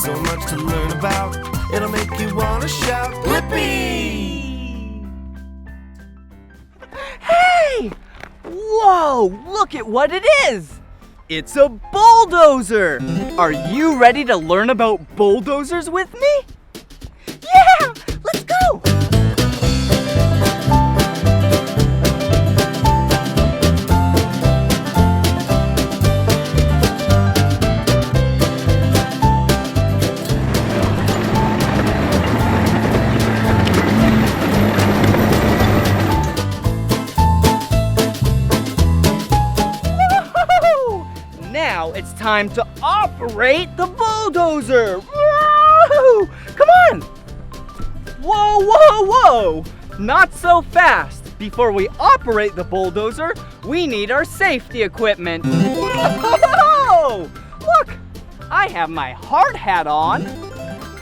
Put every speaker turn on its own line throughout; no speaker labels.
so much to learn about. It'll make you want to shout, BLIPPI!
Hey! Whoa, look at what it is! It's a bulldozer! Are you ready to learn about bulldozers with me? Yeah! Let's go! Now it's time to operate the bulldozer! Woo! Come on! Whoa, whoa, whoa! Not so fast! Before we operate the bulldozer, we need our safety equipment. Whoa! Look! I have my hard hat on.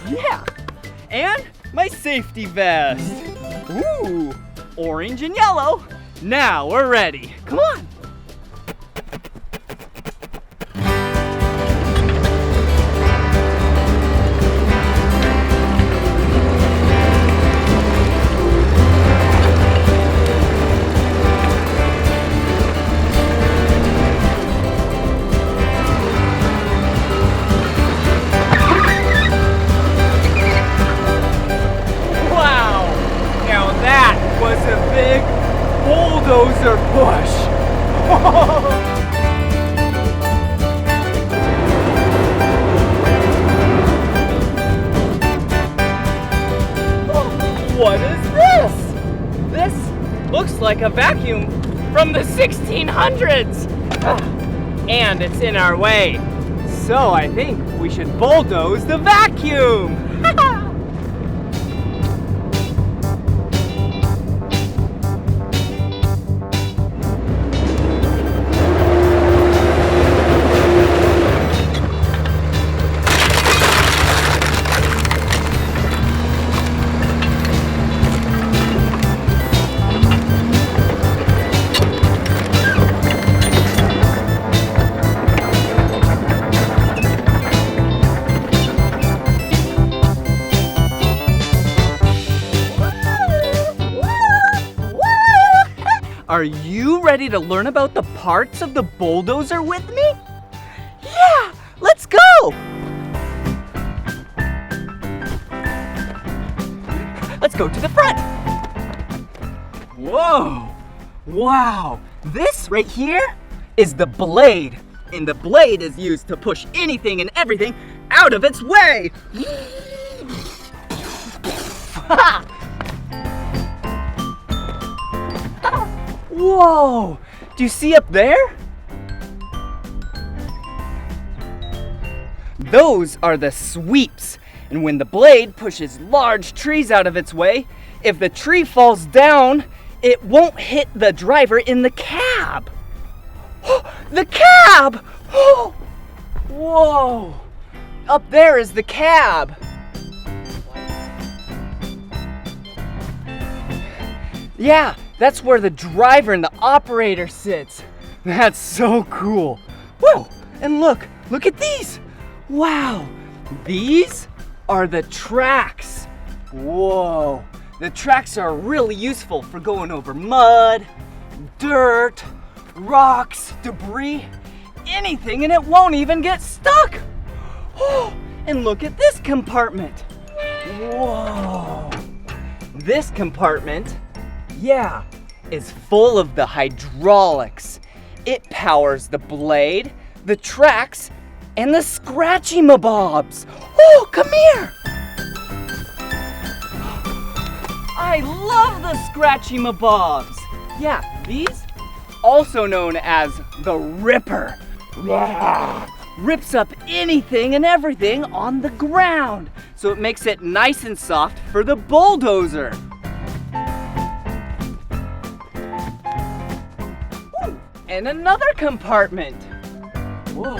Yeah! And my safety vest. Ooh! Orange and yellow. Now we're ready. Come on! Bulldozer push! What is this? This looks like a vacuum from the 1600s! And it's in our way. So I think we should bulldoze the vacuum! Are you ready to learn about the parts of the bulldozer with me? Yeah, let's go! Let's go to the front. Whoa, wow, this right here is the blade. And the blade is used to push anything and everything out of its way. Whoa! Do you see up there? Those are the sweeps. And when the blade pushes large trees out of its way, if the tree falls down, it won't hit the driver in the cab. The cab! Whoa! Up there is the cab. Yeah, that's where the driver and the operator sits. That's so cool. Whoa, and look at these. Wow, these are the tracks. Whoa, the tracks are really useful for going over mud, dirt, rocks, debris, anything, and it won't even get stuck. Oh, and look at this compartment. Whoa, this compartment, yeah, is full of the hydraulics. It powers the blade, the tracks, and the scratchy-mabobs. Oh, come here! I love the scratchy-mabobs. Yeah, these, also known as the Ripper, rips up anything and everything on the ground, so it makes it nice and soft for the bulldozer. Ooh, and another compartment. Whoa.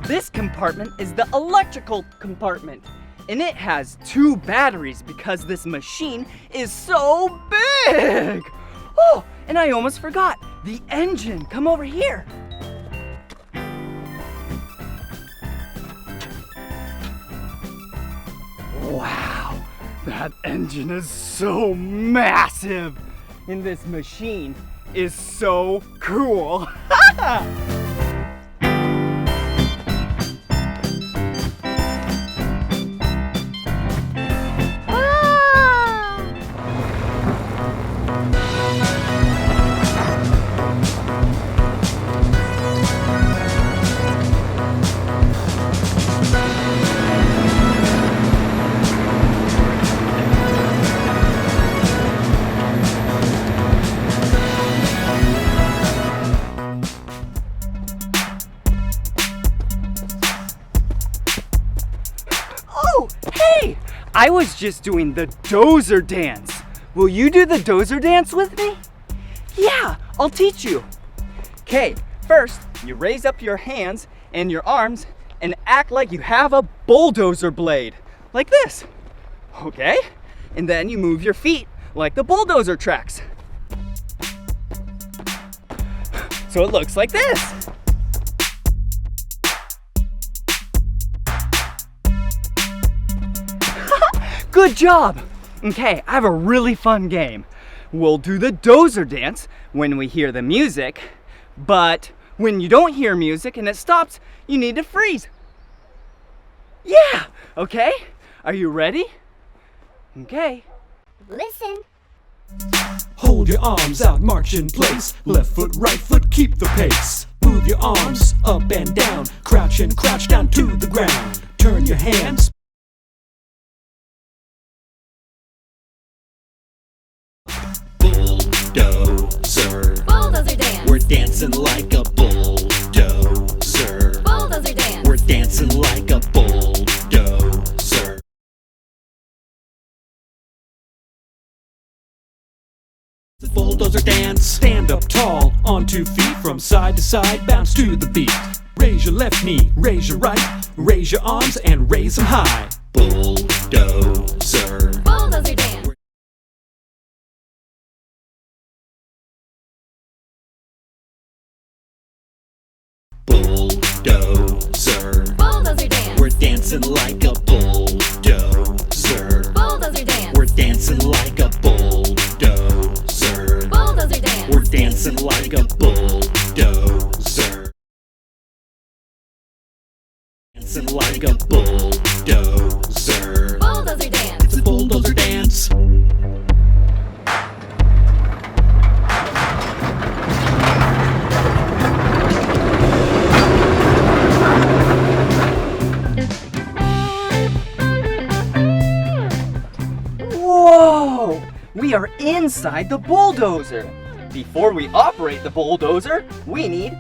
This compartment is the electrical compartment, and it has 2 batteries because this machine is so big. Oh, and I almost forgot, the engine. Come over here. That engine is so massive, and this machine is so cool. Oh, hey! I was just doing the dozer dance. Will you do the dozer dance with me? Yeah, I'll teach you. Okay, first, you raise up your hands and your arms and act like you have a bulldozer blade, like this. Okay? And then you move your feet like the bulldozer tracks. So it looks like this. Good job! Okay, I have a really fun game. We'll do the dozer dance when we hear the music, but when you don't hear music and it stops, you need to freeze. Yeah, okay? Are you ready? Okay.
Listen.
Hold your arms out, march in place. Left foot, right foot, keep the pace. Move your arms up and down. Crouch and crouch down to the ground. Turn your hands. Bulldozer.
Bulldozer dance.
We're dancing like a bulldozer.
Bulldozer dance.
We're dancing like a bulldozer. Bulldozer dance. Stand up tall, on 2 feet, from side to side, bounce to the beat. Raise your left knee, raise your right, raise your arms and raise them high. Bulldozer.
Bulldozer dance.
Bulldozer.
Bulldozer dance.
We're dancing like a bulldozer.
Bulldozer dance.
We're dancing like a bulldozer.
Bulldozer dance.
We're dancing like a bulldozer. Dancing like a bulldozer.
Bulldozer dance.
It's a bulldozer dance.
Whoa! We are inside the bulldozer. Before we operate the bulldozer, we need,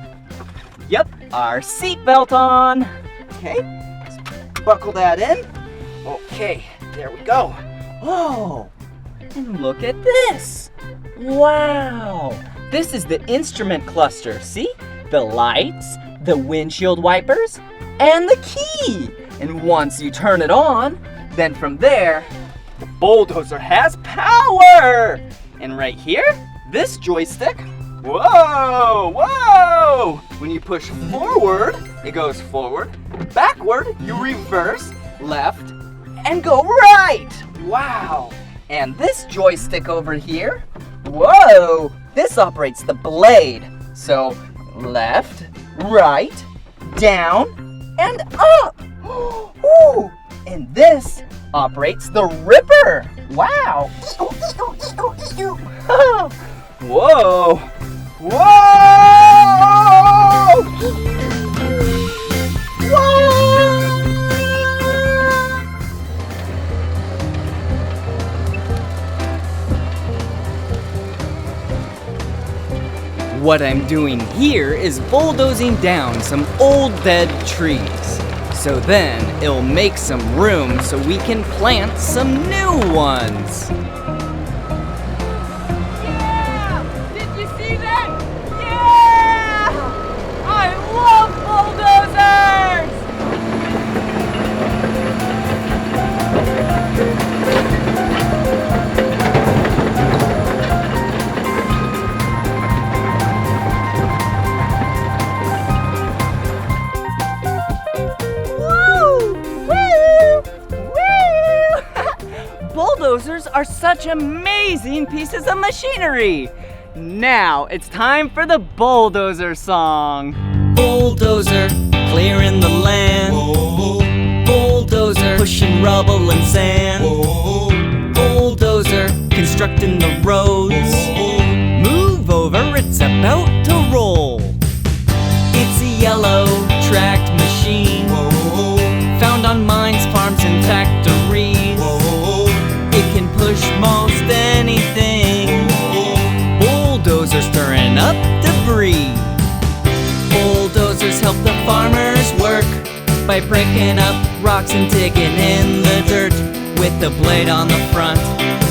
our seatbelt on. Okay, let's buckle that in. Okay, there we go. Oh, and look at this. Wow, this is the instrument cluster. See? The lights, the windshield wipers, and the key. And once you turn it on, then from there, the bulldozer has power! And right here, this joystick, whoa, whoa! When you push forward, it goes forward. Backward, you reverse, left, and go right! Wow! And this joystick over here, whoa! This operates the blade. So, left, right, down, and up! Ooh! And this operates the ripper. Wow. Whoa. Whoa. What I'm doing here is bulldozing down some old dead trees. So then it'll make some room so we can plant some new ones.
Yeah! Did you see that? Yeah! I love bulldozers!
Those are such amazing pieces of machinery. Now it's time for the Bulldozer song.
Bulldozer, clearing the land. Bulldozer, pushing rubble and sand. Bulldozer, constructing the roads. Move over, it's about to roll. It's a yellow tracked machine, found on mines, farms, and factories. It can push most anything. Bulldozer stirring up debris. Bulldozers help the farmers work by breaking up rocks and digging in the dirt. With the blade on the front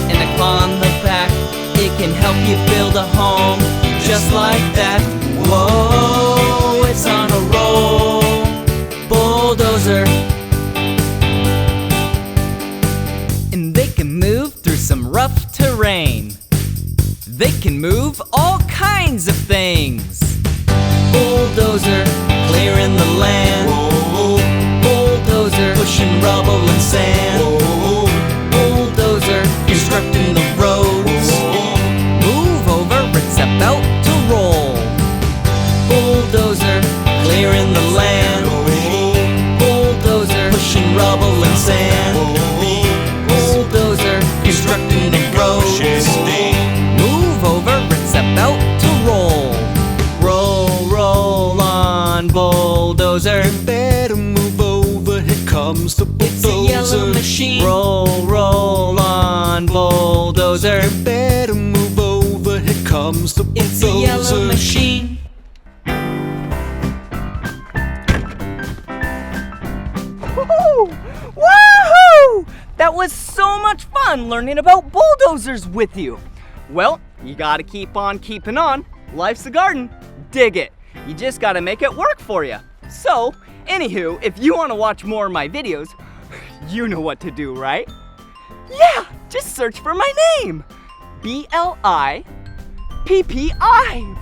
and a claw on the back, it can help you build a home just like that. Whoa, it's on a roll. Bulldozer. And they can move through some rough terrain. They can move all kinds of things. Bulldozer, clearing the land. Bulldozer, pushing rubble and sand. Bulldozer, constructing the roads. Move over, it's about to roll. Bulldozer, clearing the land. Bulldozer, pushing rubble and sand. Bulldozer, constructing the roads. Move over, it's about to roll. Roll on, bulldozer.
Better move over, here comes the
It's a yellow
bulldozer.
machine. Roll on, bulldozer.
Better move over, here comes the bulldozer.
It's a yellow machine.
Woohoo! Woohoo! That was so much fun learning about bulldozers with you. Well, you gotta keep on keeping on. Life's a garden. Dig it. You just gotta make it work for you. So, anywho, if you wanna watch more of my videos, you know what to do, right? Yeah, just search for my name. BLIPPI.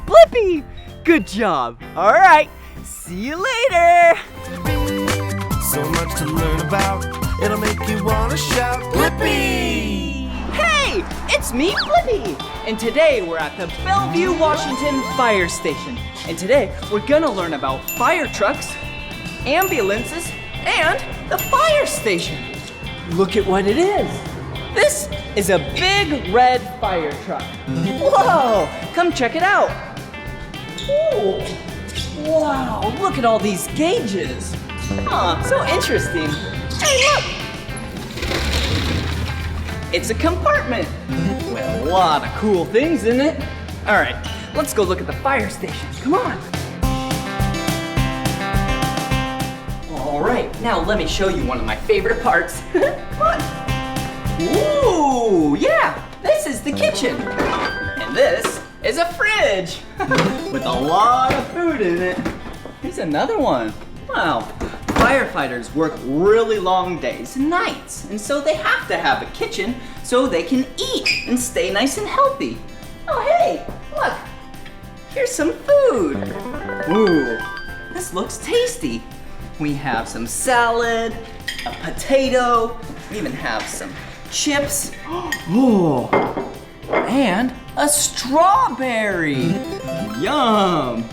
Blippi. Good job. All right, see you later.
So much to learn about, it'll make you wanna shout, Blippi!
Hey, it's me, Blippi. And today we're at the Bellevue, Washington Fire Station. And today we're gonna learn about fire trucks, ambulances, and the fire station. Look at what it is. This is a big red fire truck. Whoa, come check it out. Ooh. Wow, look at all these gauges. Huh, so interesting. Hey, look. It's a compartment with a lot of cool things in it. All right, let's go look at the fire station. Come on. All right, now let me show you one of my favorite parts. Come on. Ooh, yeah, this is the kitchen. And this is a fridge with a lot of food in it. Here's another one. Wow. Firefighters work really long days and nights, and so they have to have a kitchen so they can eat and stay nice and healthy. Oh, hey, look, here's some food. Ooh, this looks tasty. We have some salad, a potato, we even have some chips. Oh, and a strawberry. Yum.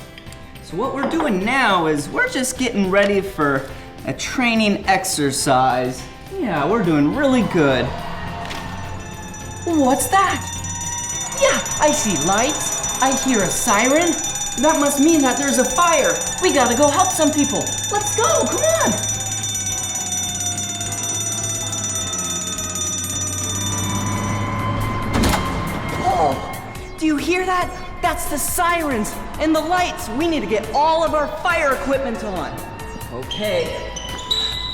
So what we're doing now is we're just getting ready for a training exercise. Yeah, we're doing really good. What's that? Yeah, I see lights. I hear a siren. That must mean that there's a fire. We gotta go help some people. Let's go, come on. Oh, do you hear that? That's the sirens and the lights. We need to get all of our fire equipment on. Okay.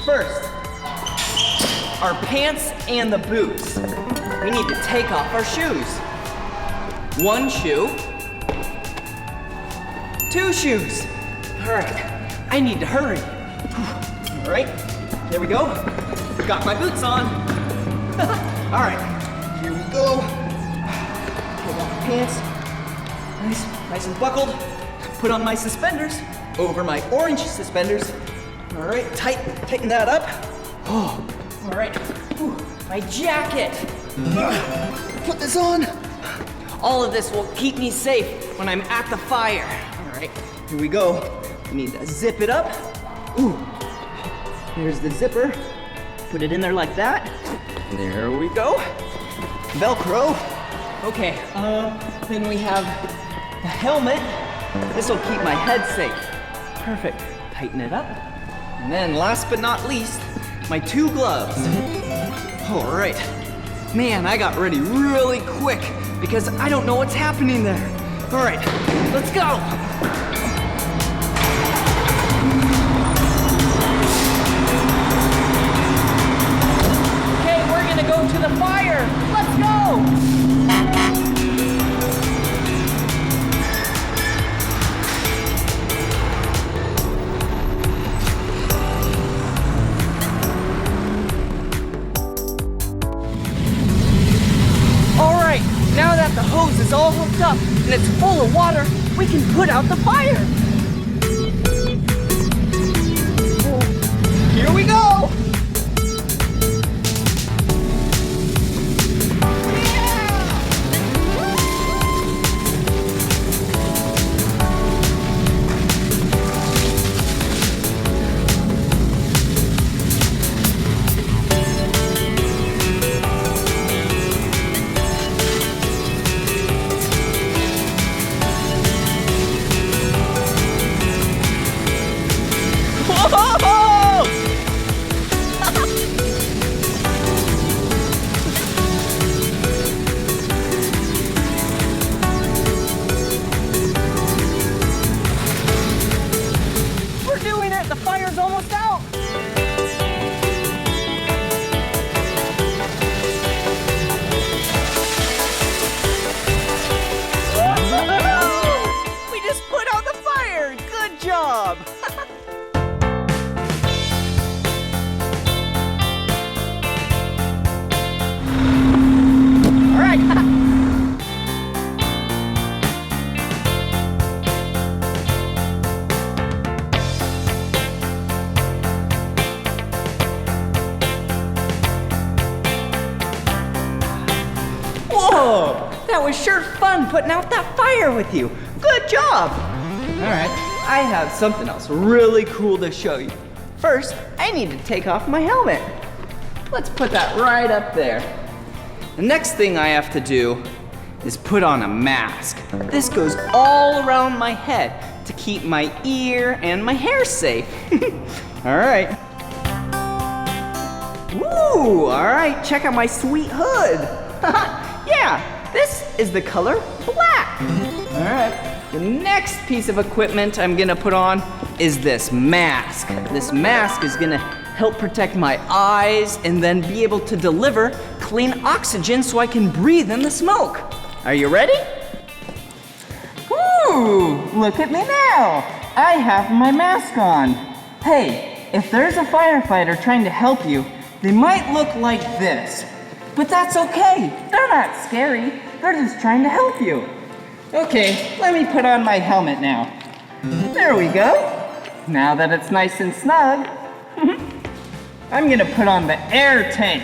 First, our pants and the boots. We need to take off our shoes. One shoe. Two shoes. All right, I need to hurry. All right, there we go. Got my boots on. All right, here we go. Pull off the pants. Nice and buckled. Put on my suspenders over my orange suspenders. All right, tighten that up. Oh, all right. Ooh, my jacket. Put this on. All of this will keep me safe when I'm at the fire. All right, here we go. We need to zip it up. Ooh, here's the zipper. Put it in there like that. There we go. Velcro. Okay, then we have the helmet. This will keep my head safe. Perfect. Tighten it up. And then last but not least, my 2 gloves. All right. Man, I got ready really quick because I don't know what's happening there. All right, let's go. Okay, we're gonna go to the fire. Let's go. Now that the hose is all hooked up and it's full of water, we can put out the fire. Here we go. That was sure fun putting out that fire with you. Good job. All right, I have something else really cool to show you. First, I need to take off my helmet. Let's put that right up there. The next thing I have to do is put on a mask. This goes all around my head to keep my ear and my hair safe. All right. Ooh, all right, check out my sweet hood. Yeah. This is the color black. All right, the next piece of equipment I'm gonna put on is this mask. This mask is gonna help protect my eyes and then be able to deliver clean oxygen so I can breathe in the smoke. Are you ready? Woo, look at me now. I have my mask on. Hey, if there's a firefighter trying to help you, they might look like this. But that's okay, they're not scary. They're just trying to help you. Okay, let me put on my helmet now. There we go. Now that it's nice and snug, I'm gonna put on the air tank.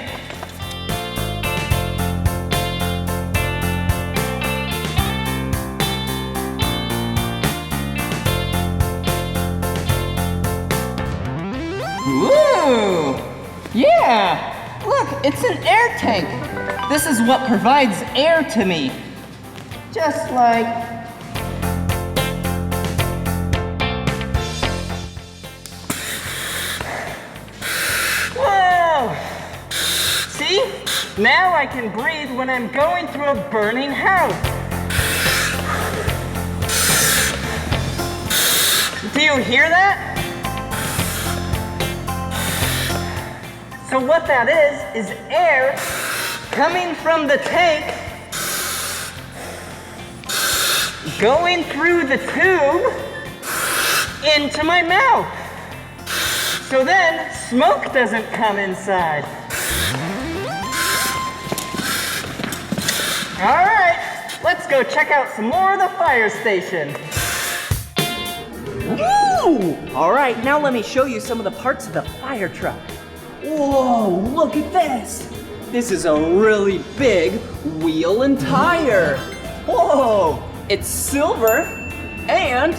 Ooh, yeah. Look, it's an air tank. This is what provides air to me. Just like... Whoa! See? Now I can breathe when I'm going through a burning house. Do you hear that? So what that is air coming from the tank, going through the tube into my mouth. So then smoke doesn't come inside. All right, let's go check out some more of the fire station. Woo! All right, now let me show you some of the parts of the fire truck. Whoa, look at this. this is a really big wheel and tire. Whoa, it's silver and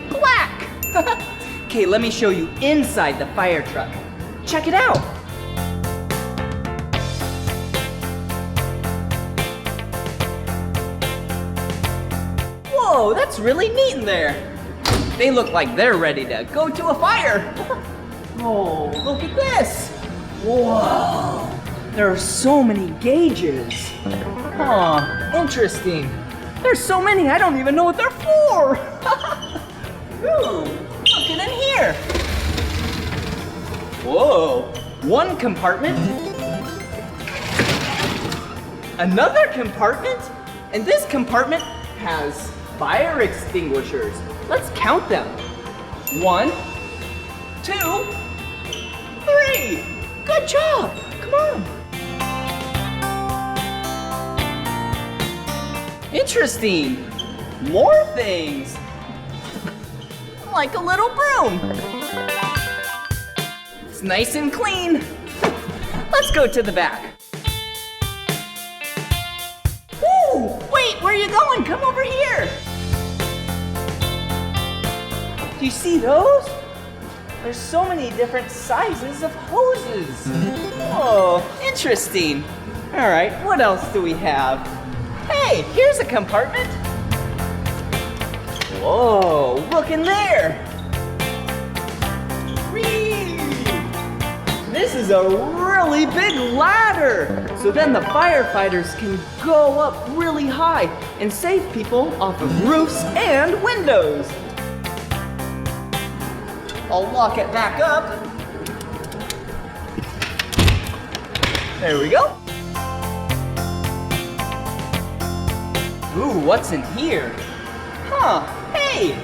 black. Okay, let me show you inside the fire truck. Check it out. Whoa, that's really neat in there. They look like they're ready to go to a fire. Oh, look at this. Whoa, there are so many gauges. Oh, interesting. There's so many, I don't even know what they're for. Ooh, look at in here. Whoa, one compartment. Another compartment. And this compartment has fire extinguishers. Let's count them. 1, 2, 3. Good job. Come on. Interesting. More things. Like a little broom. It's nice and clean. Let's go to the back. Woo! Wait, where are you going? Come over here. Do you see those? There's so many different sizes of hoses. Oh, interesting. All right, what else do we have? Hey, here's a compartment. Whoa, look in there. Whee! This is a really big ladder. So then the firefighters can go up really high and save people off of roofs and windows. I'll lock it back up. There we go. Ooh, what's in here? Huh, hey!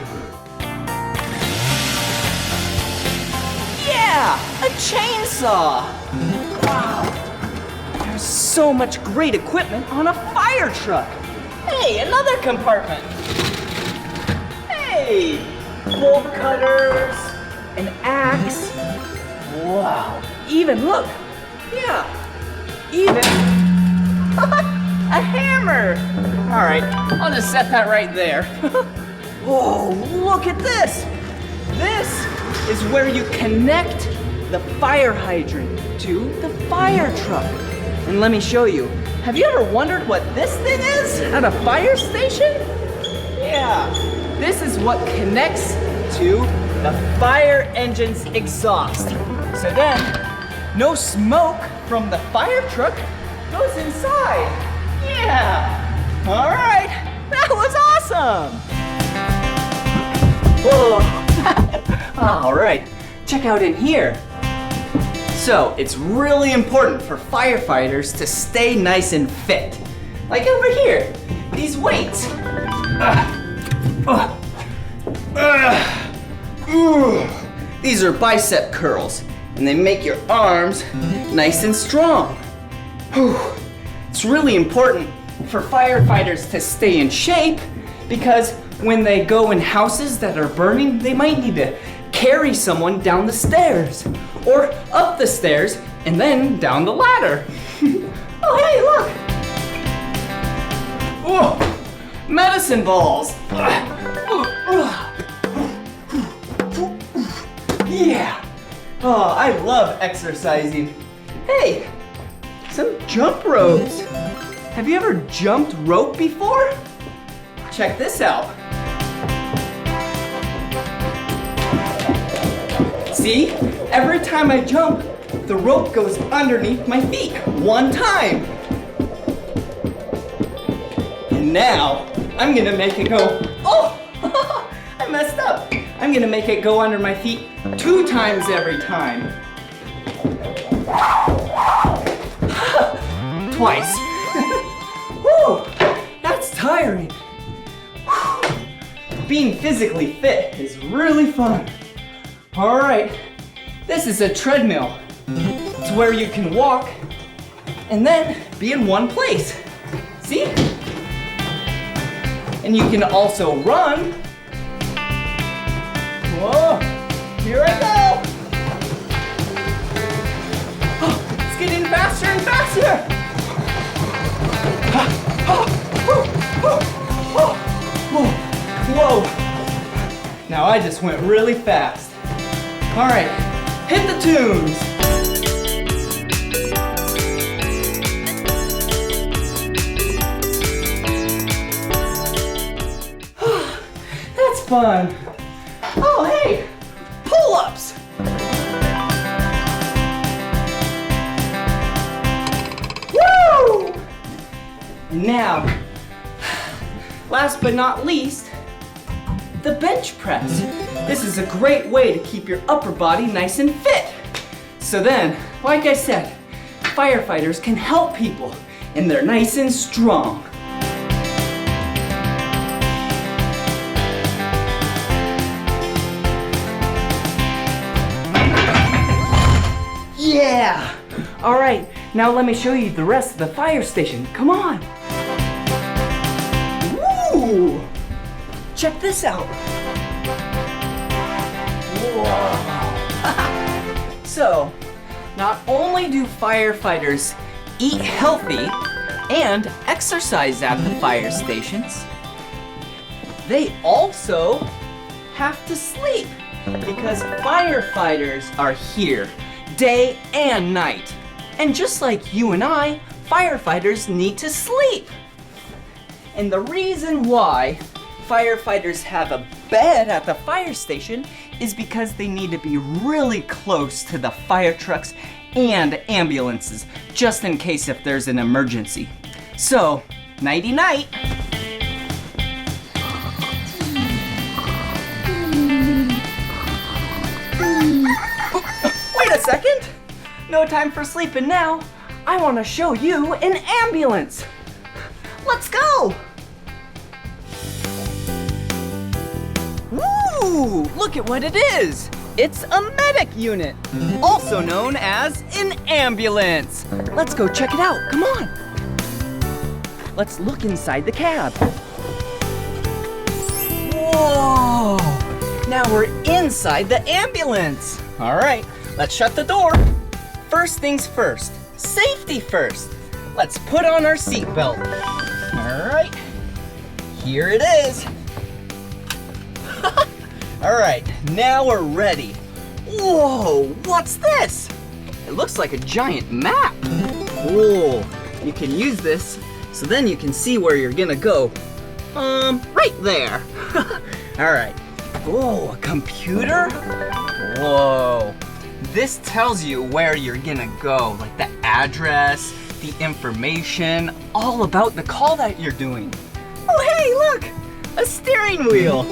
Yeah, a chainsaw! Wow, there's so much great equipment on a fire truck. Hey, another compartment. Hey, bolt cutters, an axe. Wow, even look, yeah, even a hammer. All right, I'll just set that right there. Whoa, look at this. This is where you connect the fire hydrant to the fire truck. And let me show you. Have you ever wondered what this thing is at a fire station? Yeah, this is what connects to the fire engine's exhaust. So then, no smoke from the fire truck goes inside. Yeah, all right, that was awesome. Whoa. All right, check out in here. So it's really important for firefighters to stay nice and fit. Like over here, these weights. These are bicep curls, and they make your arms nice and strong. It's really important for firefighters to stay in shape because when they go in houses that are burning, they might need to carry someone down the stairs or up the stairs and then down the ladder. Oh, hey, look. Oh, medicine balls. Yeah. Oh, I love exercising. Hey, some jump ropes. Have you ever jumped rope before? Check this out. See, every time I jump, the rope goes underneath my feet one time. And now, I'm gonna make it go, oh, I messed up. I'm gonna make it go under my feet 2 times every time. Twice. Whew, that's tiring. Being physically fit is really fun. All right, this is a treadmill. It's where you can walk and then be in one place. See? And you can also run. Whoa, here I go. Oh, it's getting faster and faster. I just went really fast. All right, hit the tunes. That's fun. Oh, hey, pull-ups. Woo! And now, last but not least, the bench press. This is a great way to keep your upper body nice and fit. So then, like I said, firefighters can help people and they're nice and strong. Yeah! All right, now let me show you the rest of the fire station. Come on. Woo! Check this out. Whoa. So, not only do firefighters eat healthy and exercise at the fire stations, they also have to sleep because firefighters are here day and night. And just like you and I, firefighters need to sleep. And the reason why firefighters have a bed at the fire station is because they need to be really close to the fire trucks and ambulances, just in case if there's an emergency. So, nighty-night. Wait a second! No time for sleeping now. I want to show you an ambulance. Let's go! Woo! Look at what it is! It's a medic unit, also known as an ambulance. Let's go check it out. Come on. Let's look inside the cab. Whoa! Now we're inside the ambulance. All right, let's shut the door. First things first, safety first. Let's put on our seatbelt. All right, here it is. All right, now we're ready. Whoa, what's this? It looks like a giant map. Whoa, you can use this so then you can see where you're gonna go. Right there. All right. Whoa, a computer? Whoa. This tells you where you're gonna go, like the address, the information, all about the call that you're doing. Oh, hey, look, a steering wheel.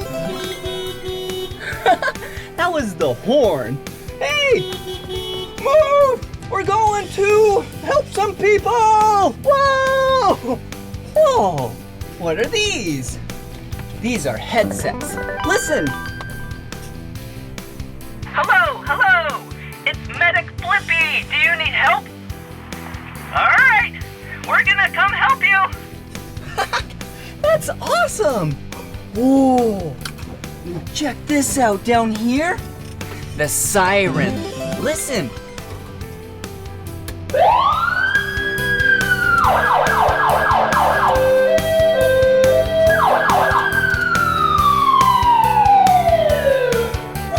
That was the horn. Hey, move! We're going to help some people! Whoa! Whoa! What are these? These are headsets. Listen!
Hello, hello! It's Medic BLIPPI! Do you need help? Alright! We're gonna come help you!
That's awesome! Whoa! Check this out down here. The siren. Listen.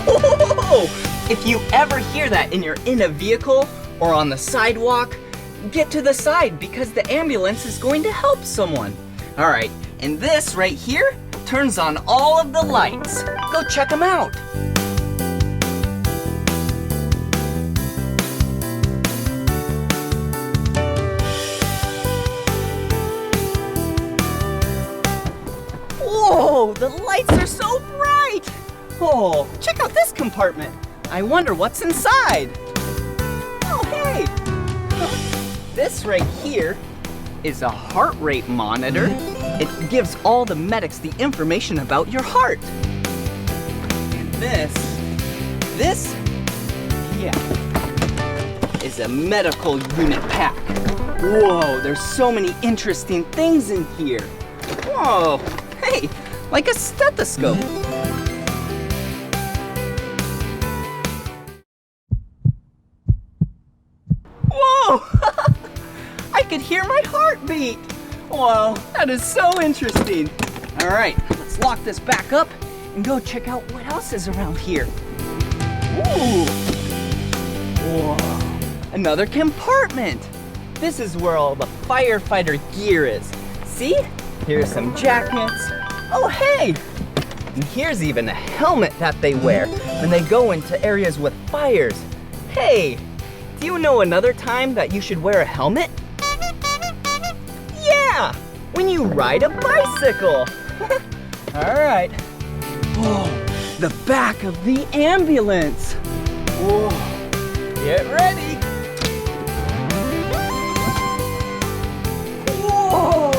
Whoa! If you ever hear that and you're in a vehicle or on the sidewalk, get to the side because the ambulance is going to help someone. All right, and this right here turns on all of the lights. Go check them out. Whoa, the lights are so bright. Oh, check out this compartment. I wonder what's inside. Oh, hey. This right here is a heart rate monitor. It gives all the medics the information about your heart. And this, yeah, is a medical unit pack. Whoa, there's so many interesting things in here. Whoa, hey, like a stethoscope. Whoa, I could hear my heartbeat. Wow, that is so interesting. All right, let's lock this back up and go check out what else is around here. Ooh! Whoa! Another compartment! This is where all the firefighter gear is. See? Here's some jackets. Oh, hey! And here's even a helmet that they wear when they go into areas with fires. Hey! Do you know another time that you should wear a helmet? Yeah! When you ride a bicycle! Alright. Oh, the back of the ambulance! Whoa! Get ready! Whoa!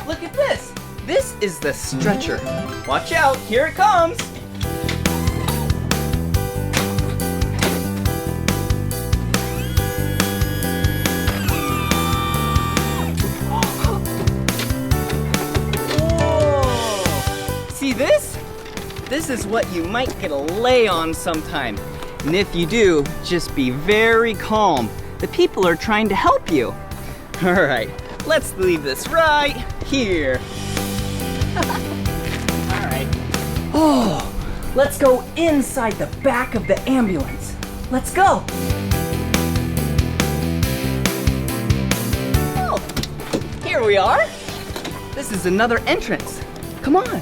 Look at this! This is the stretcher. Watch out, here it comes! See this? This is what you might get a lay on sometime. And if you do, just be very calm. The people are trying to help you. All right, let's leave this right here. All right. Oh, let's go inside the back of the ambulance. Let's go. Oh, here we are. This is another entrance. Come on.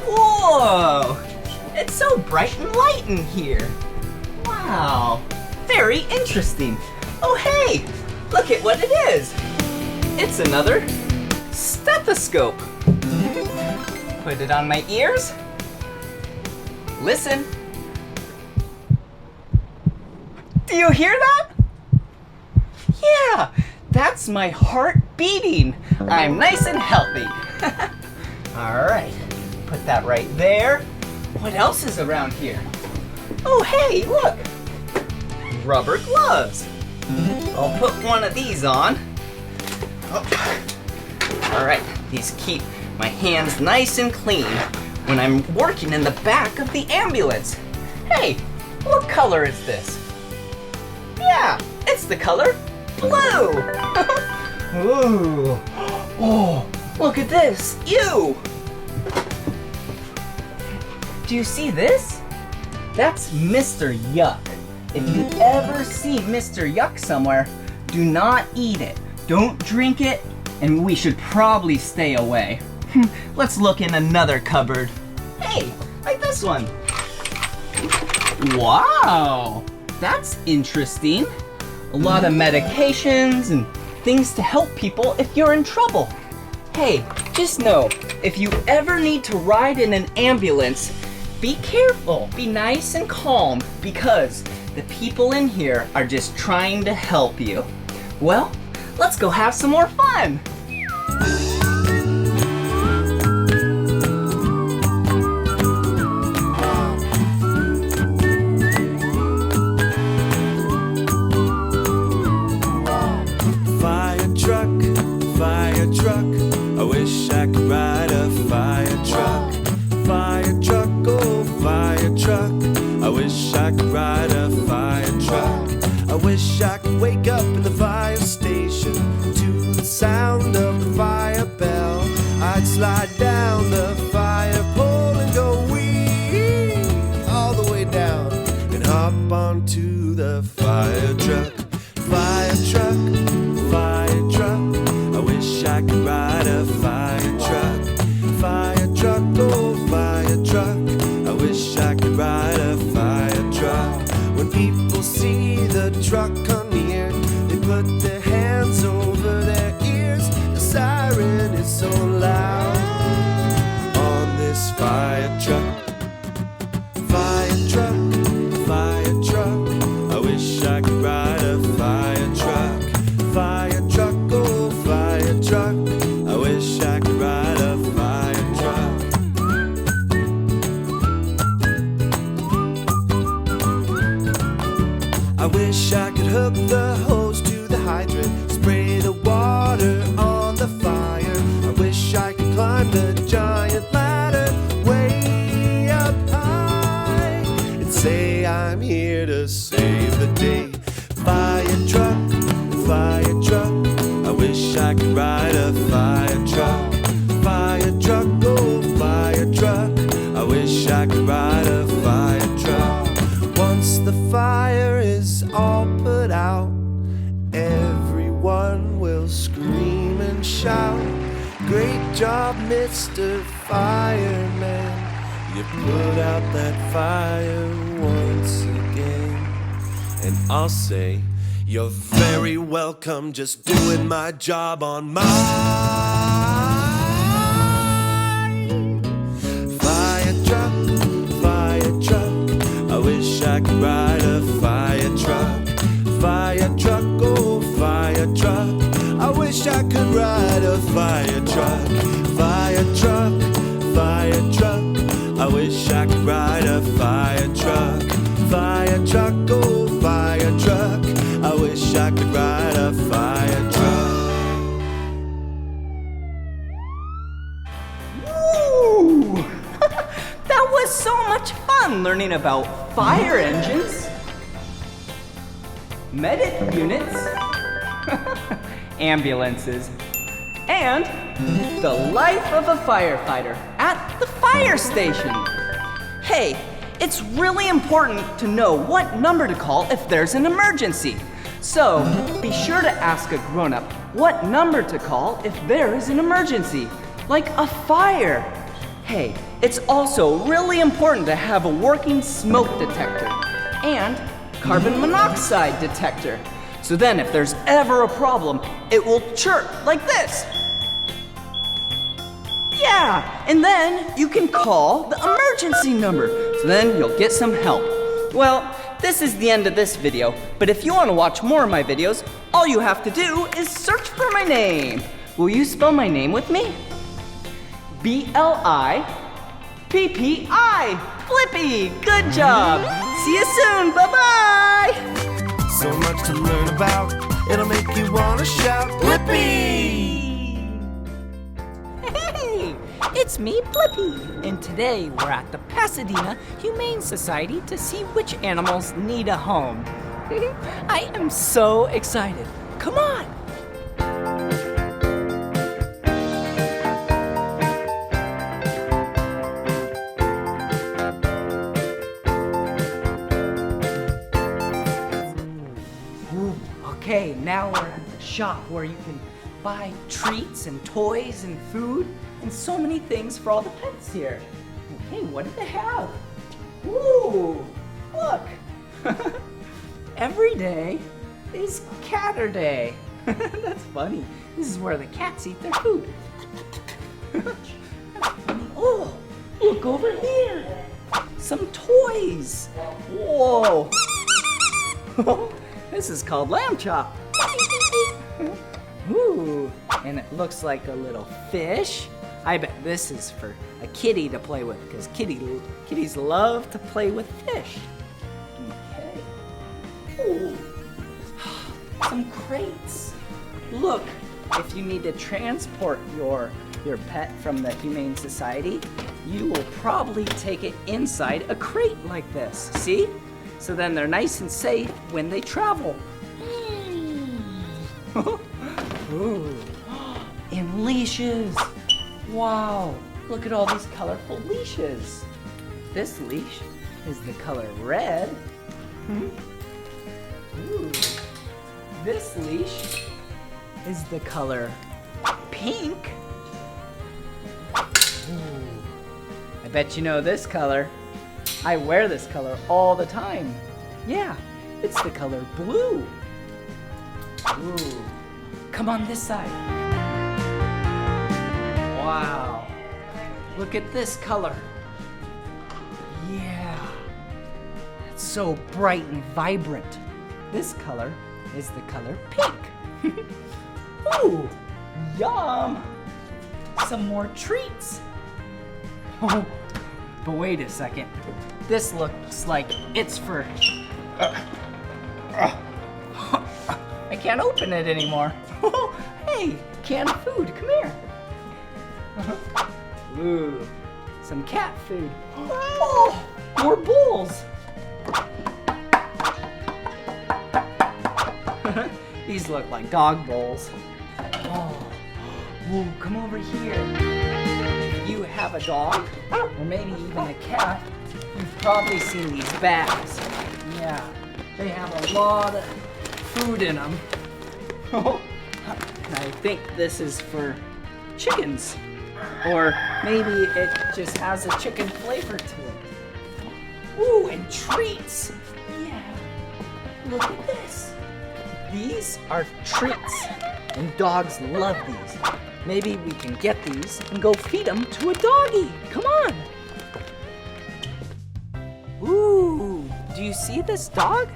Whoa! It's so bright and light in here. Wow, very interesting. Oh hey, look at what it is. It's another stethoscope. Put it on my ears. Listen. Do you hear that? Yeah, that's my heart beating. I'm nice and healthy. All right. Put that right there. What else is around here? Oh, hey, look. Rubber gloves. I'll put one of these on. Oh. All right, these keep my hands nice and clean when I'm working in the back of the ambulance. Hey, what color is this? Yeah, it's the color blue. Ooh. Oh, look at this. Ew. Do you see this? That's Mr. Yuck. If you ever see Mr. Yuck somewhere, do not eat it. Don't drink it, and we should probably stay away. Let's look in another cupboard. Hey, like this one. Wow, that's interesting. A lot of medications and things to help people if you're in trouble. Hey, just know, if you ever need to ride in an ambulance, be careful, be nice and calm, because the people in here are just trying to help you. Well, let's go have some more fun.
Fire truck, I wish I could ride a fire truck. Fire truck, oh fire truck, I wish I could ride a fire truck. I wish I could wake up in the fire station to the sound of the fire bell. I'd slide down the fire pole and go wee all the way down and hop onto the fire truck. Fire truck, fire truck, I wish I could ride a fire truck. Fire truck, oh fire truck, I wish I could ride a fire truck. When people see the truck come near, they put their hands over their ears. The siren is so loud on this fire truck. Fire truck, I wish I could ride a fire truck. Fire truck, oh fire truck, I wish I could ride a fire truck. I wish I could hook the hose to the hydrant, spray the water on the fire. I wish I could climb the giant ladder way up high and say I'm here to save the day. Fire truck, I wish I could ride a fire truck. Fire truck, oh fire I could ride a fire truck. Once the fire is all put out, everyone will scream and shout, "Great job, Mr. Fireman. You put out that fire once again." And I'll say, "You're very welcome, just doing my job on mine." Fire truck, I wish I could ride a fire truck. Fire truck, oh fire truck, I wish I could ride a fire truck. Fire truck, I wish I could ride a fire truck. Fire truck, oh fire truck, I wish I could ride a fire truck.
Woo! That was so much fun learning about fire engines, medic units, ambulances, and the life of a firefighter at the fire station. Hey, it's really important to know what number to call if there's an emergency. So be sure to ask a grown-up what number to call if there is an emergency, like a fire. Hey, it's also really important to have a working smoke detector and carbon monoxide detector. So then if there's ever a problem, it will chirp like this. Yeah, and then you can call the emergency number. So then you'll get some help. Well, this is the end of this video, but if you want to watch more of my videos, all you have to do is search for my name. Will you spell my name with me? B-L-I-P-P-I. Blippi, good job. See you soon, bye-bye.
So much to learn about, it'll make you wanna shout, "Blippi!"
Hey, it's me, Blippi, and today we're at the Pasadena Humane Society to see which animals need a home. I am so excited. Come on. Okay, now we're at the shop where you can buy treats and toys and food and so many things for all the pets here. Okay, what do they have? Ooh, look. Every day is Catter Day. That's funny. This is where the cats eat their food. Oh, look over here. Some toys. Whoa. This is called lamb chop. Ooh, and it looks like a little fish. I bet this is for a kitty to play with because kitties love to play with fish. Okay. Ooh. Some crates. Look, if you need to transport your pet from the Humane Society, you will probably take it inside a crate like this. See? So then they're nice and safe when they travel. Ooh. And leashes. Wow, look at all these colorful leashes. This leash is the color red. Ooh. This leash is the color pink. Ooh. I bet you know this color. I wear this color all the time. Yeah, it's the color blue. Ooh. Come on this side. Wow. Look at this color. Yeah. It's so bright and vibrant. This color is the color pink. Ooh, yum. Some more treats. Oh, but wait a second. This looks like it's for... I can't open it anymore. Hey, canned food, come here. Ooh, some cat food. Oh, more bowls. These look like dog bowls. Oh, ooh, come over here. If you have a dog, or maybe even a cat, probably seen these bags. Yeah, they have a lot of food in them. I think this is for chickens. Or maybe it just has a chicken flavor to it. Ooh, and treats. Yeah, look at this. These are treats, and dogs love these. Maybe we can get these and go feed them to a doggy. Come on. Ooh, do you see this dog?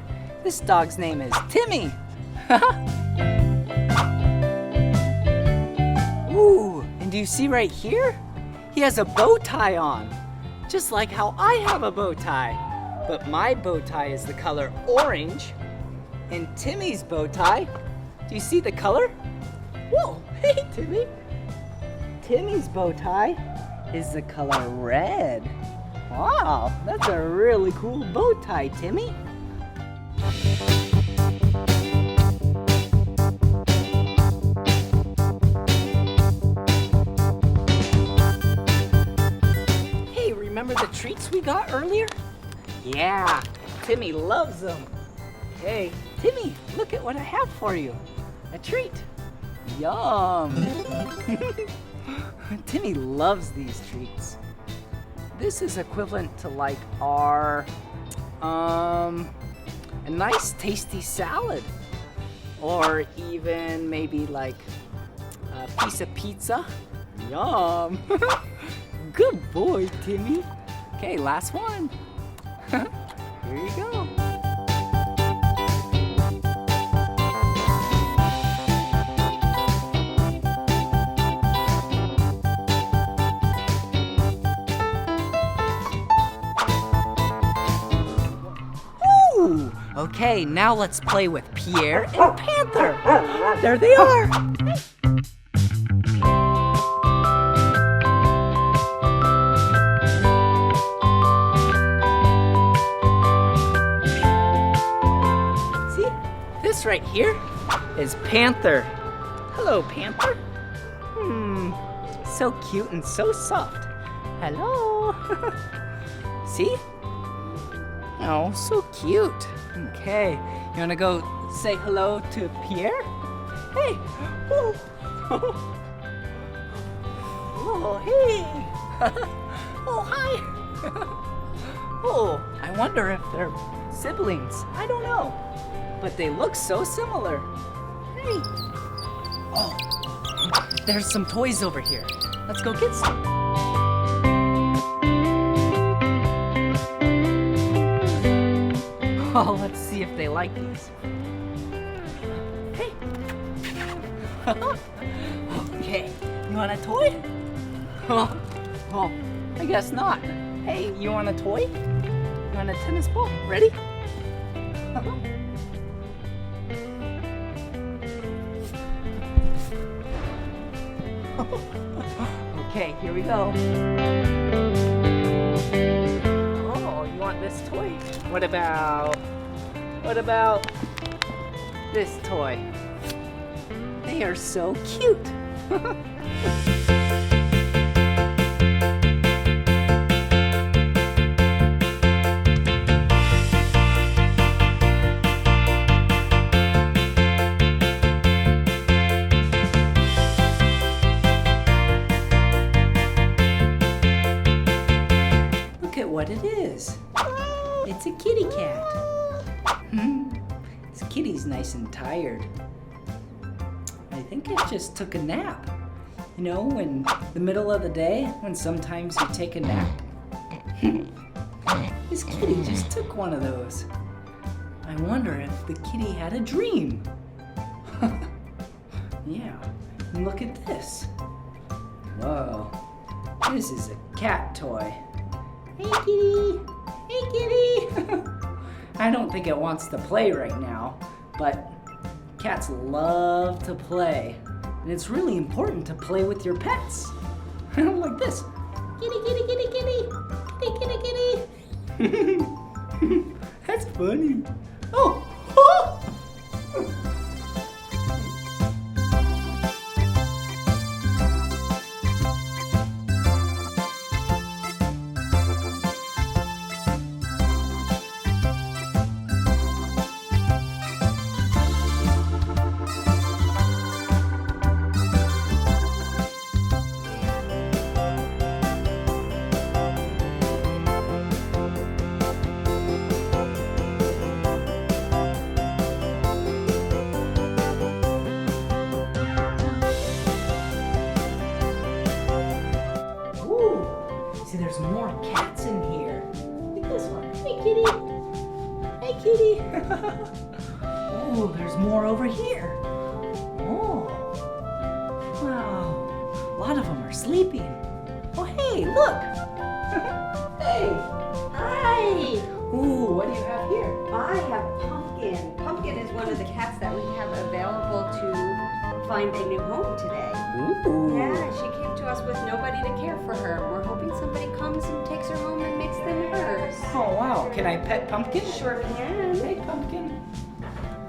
This dog's name is Timmy. Ooh, and do you see right here? He has a bow tie on, just like how I have a bow tie. But my bow tie is the color orange, and Timmy's bow tie, do you see the color? Whoa, hey Timmy. Timmy's bow tie is the color red. Wow, that's a really cool bow tie, Timmy. Hey, remember the treats we got earlier? Yeah, Timmy loves them. Hey, Timmy, look at what I have for you. A treat. Yum. Timmy loves these treats. This is equivalent to like our, a nice tasty salad. Or even maybe like a piece of pizza. Yum. Good boy, Timmy. Okay, last one. Here you go. Ooh, okay, now let's play with Pierre and Panther. There they are. This right here is Panther. Hello, Panther. So cute and so soft. Hello. See? Oh, so cute. Okay, you wanna go say hello to Pierre? Hey. Oh, oh hey. Oh, hi. Oh, I wonder if they're siblings. I don't know. But they look so similar. Hey. Oh, there's some toys over here. Let's go get some. Oh, let's see if they like these. Hey. Okay, you want a toy? Oh, I guess not. Hey, you want a toy? You want a tennis ball? Ready? Okay, here we go. Oh, you want this toy? What about this toy? They are so cute. What it is. It's a kitty cat. This kitty's nice and tired. I think it just took a nap. You know, in the middle of the day, when sometimes you take a nap. This kitty just took one of those. I wonder if the kitty had a dream. Yeah, and look at this. Whoa, this is a cat toy. Hey kitty! Hey kitty! I don't think it wants to play right now, but cats love to play. And it's really important to play with your pets. Like this. Kitty, kitty, kitty, kitty! Kitty, kitty, kitty! That's funny. Oh! kitty. Hey, kitty. Oh, there's more over here. Oh, wow. A lot of them are sleeping. Oh, hey, look. Hey.
Hi!
Ooh, what do you have here?
I have Pumpkin. Pumpkin is one of the cats that we have available to find a new home today.
Ooh.
Yeah, she came to us with nobody to care for her. We're hoping somebody comes and takes her home and makes them hers.
Oh, wow. Can I pet Pumpkin?
Sure can.
Hey, Pumpkin.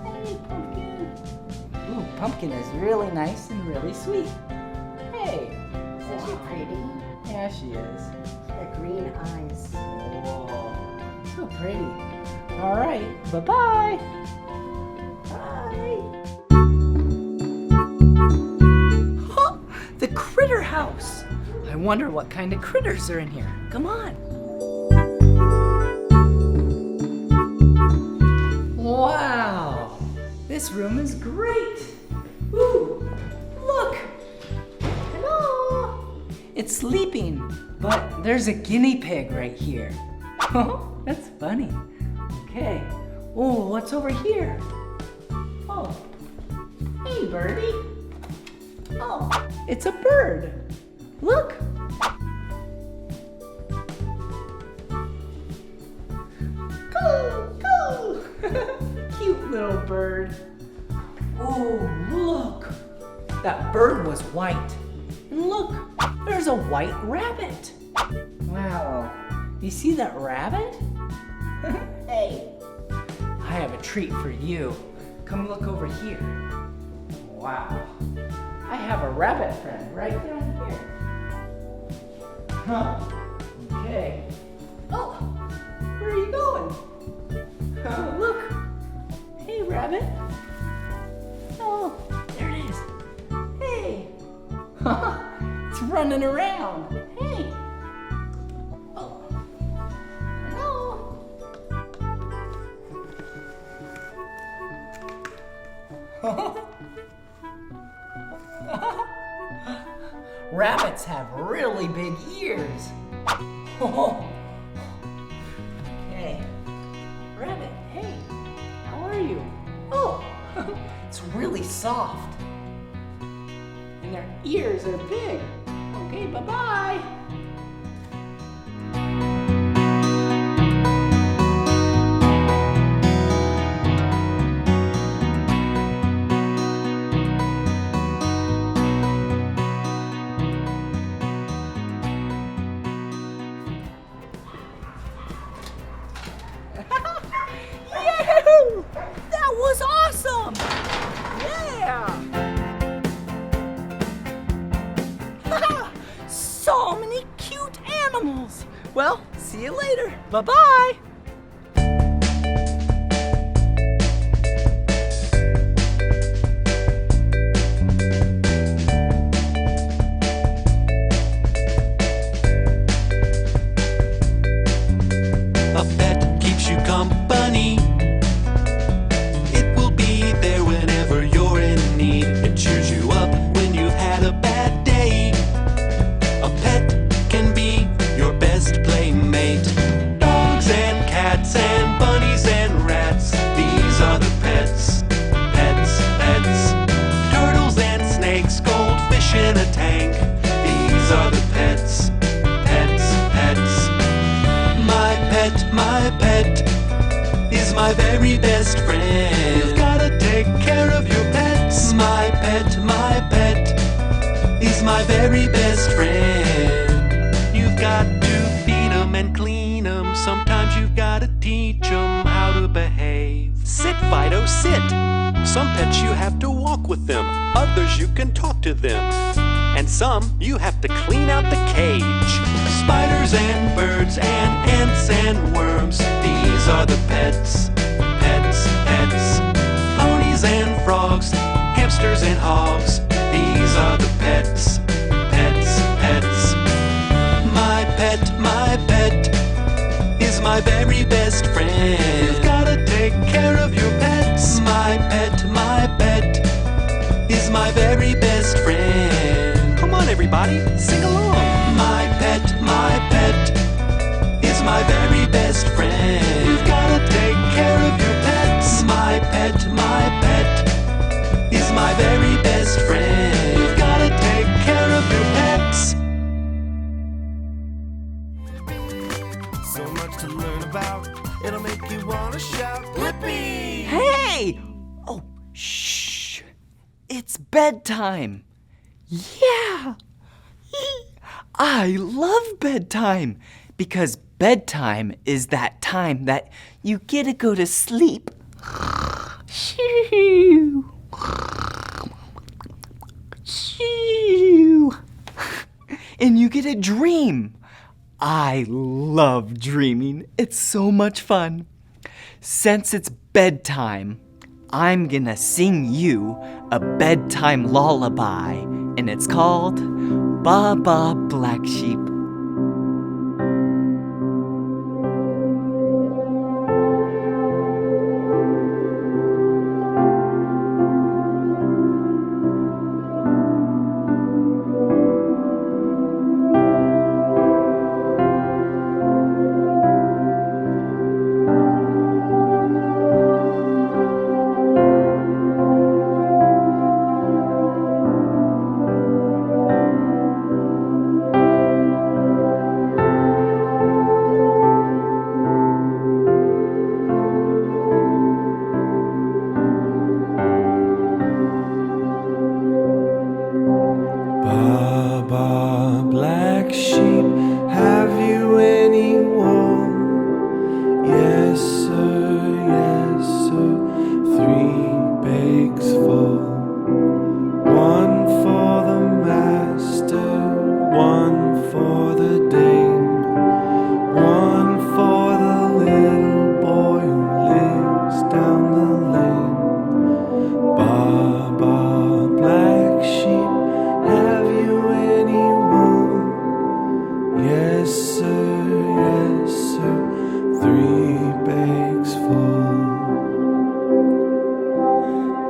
Hey, Pumpkin. Ooh, Pumpkin is really nice and really sweet. Hey.
Isn't she pretty?
Yeah, she is.
The green eyes.
Oh, so pretty. All right, bye-bye. Bye. Huh, the critter house. I wonder what kind of critters are in here. Come on. Wow, this room is great. Ooh, look. Hello. It's sleeping, but there's a guinea pig right here. That's funny. Okay. Oh, what's over here? Oh, hey, birdie. Oh, it's a bird. Look. Coo, cute little bird. Oh, look. That bird was white. And look, there's a white rabbit. Wow. You see that rabbit? Hey. I have a treat for you. Come look over here. Wow. I have a rabbit friend right down here. Huh. Okay. Oh, where are you going? Look. Hey, rabbit. Oh, there it is. Hey. It's running around. Hey. Oh. Hello. Rabbits have really big ears. Okay. Rabbit, hey, how are you? Oh, it's really soft. And their ears are big. Okay, bye-bye. Yahoo! That was awesome! Yeah! So many cute animals! Well, see you later. Bye-bye!
A pet keeps you company. It will be there whenever you're in need. It cheers you up when you've had a bad day. A pet can be your best playmate. Dogs and cats and bunnies and rats, these are the pets. Pets, pets. Turtles and snakes, goldfish in a tank, these are the pets. Pets, pets. My pet is my very best friend. You've gotta take care of your pets. My pet is my very best friend. You've got to feed 'em and clean 'em. Sometimes you've gotta teach 'em how to behave. Sit, Fido, sit. Some pets you have to walk with them. Others you can talk to them. And some you have to clean out the cage. Spiders and birds and ants and worms, these are the pets. Pets, pets. Ponies and frogs, hamsters and hogs, these are the pets. Pets, pets. My pet is my very best friend. You've gotta take care of your pets. My pet is my very best friend. Come on, everybody, sing along. My pet is my very best friend. make you wanna shout, Blippi!
Hey! Oh, shh. It's bedtime. Yeah. I love bedtime because bedtime is that time that you get to go to sleep. Shoo. Shoo. And you get a dream. I love dreaming. It's so much fun. Since it's bedtime, I'm gonna sing you a bedtime lullaby, and it's called Ba Ba Black Sheep.
Baba, black sheep, have you any wool? Yes, sir, 3 bags full. 1 for the master, 1 for the dame, 1 for the little boy who lives down the lane. Baba, black sheep, have you any wool? Yes, sir, 3 bags full.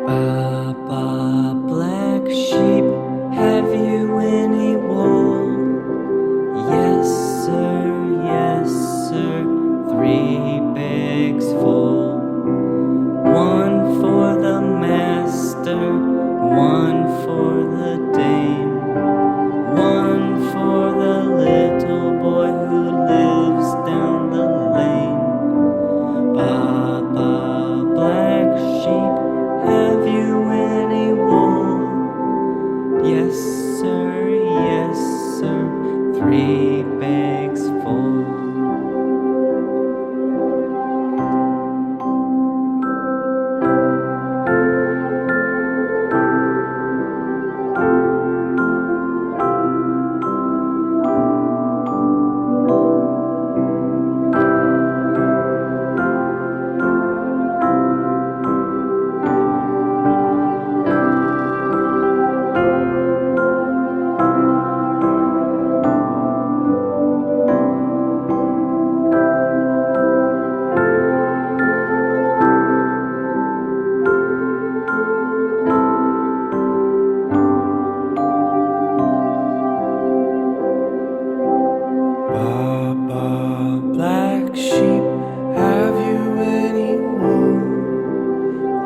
Ba black sheep, have you any wool? Yes, sir, 3 bags full. 1 for the master, 1 for the dame, 1 for the little boy who lives down the lane. Ba black sheep, have you any wool? Yes, sir, 3 bags full.
Baba, black sheep, have you any wool?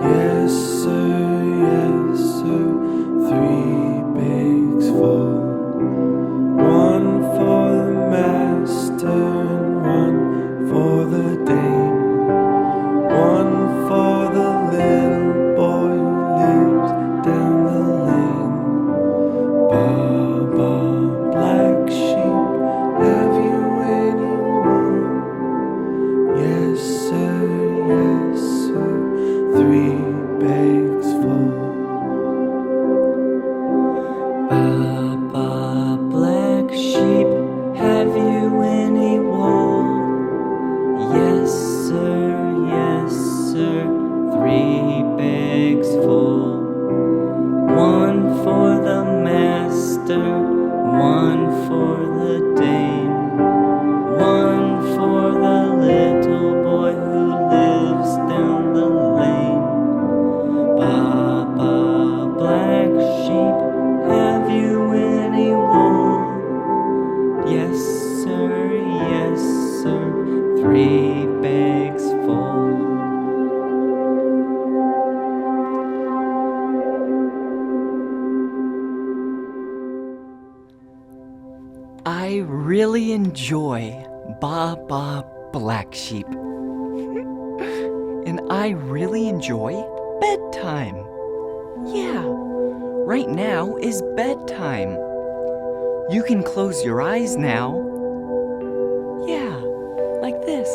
Yes, sir, 3 bags full. 1 for the master and 1 for the dame, 1 for the little boy who lives down the lane. Baba, black sheep, have you any wool? Yes, sir, 3 bags full.
Ba black sheep, have you any wool? Yes, sir, 3 bags full. 1 for the master, 1 for the dame, 1 for the little boy who lives down the lane. Ba black sheep, have you any wool? Yes, sir, 3 bags full.
I really enjoy Ba Ba Black Sheep. and I really enjoy bedtime. Yeah, right now is bedtime. You can close your eyes now. Yeah, like this.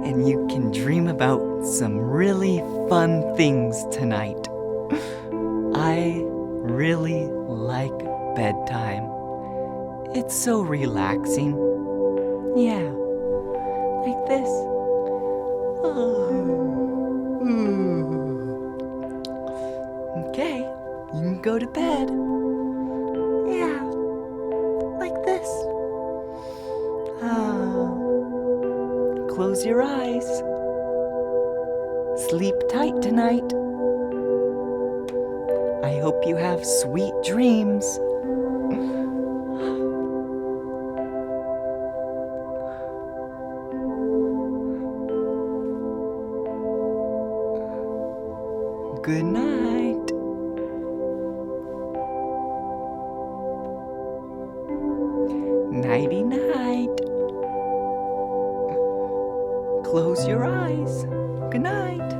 And you can dream about some really fun things tonight. I really like bedtime. It's so relaxing. Yeah, like this. Okay, you can go to bed. Yeah, like this. Close your eyes. Sleep tight tonight. I hope you have sweet dreams. Good night. Nighty night. Close your eyes. Good night.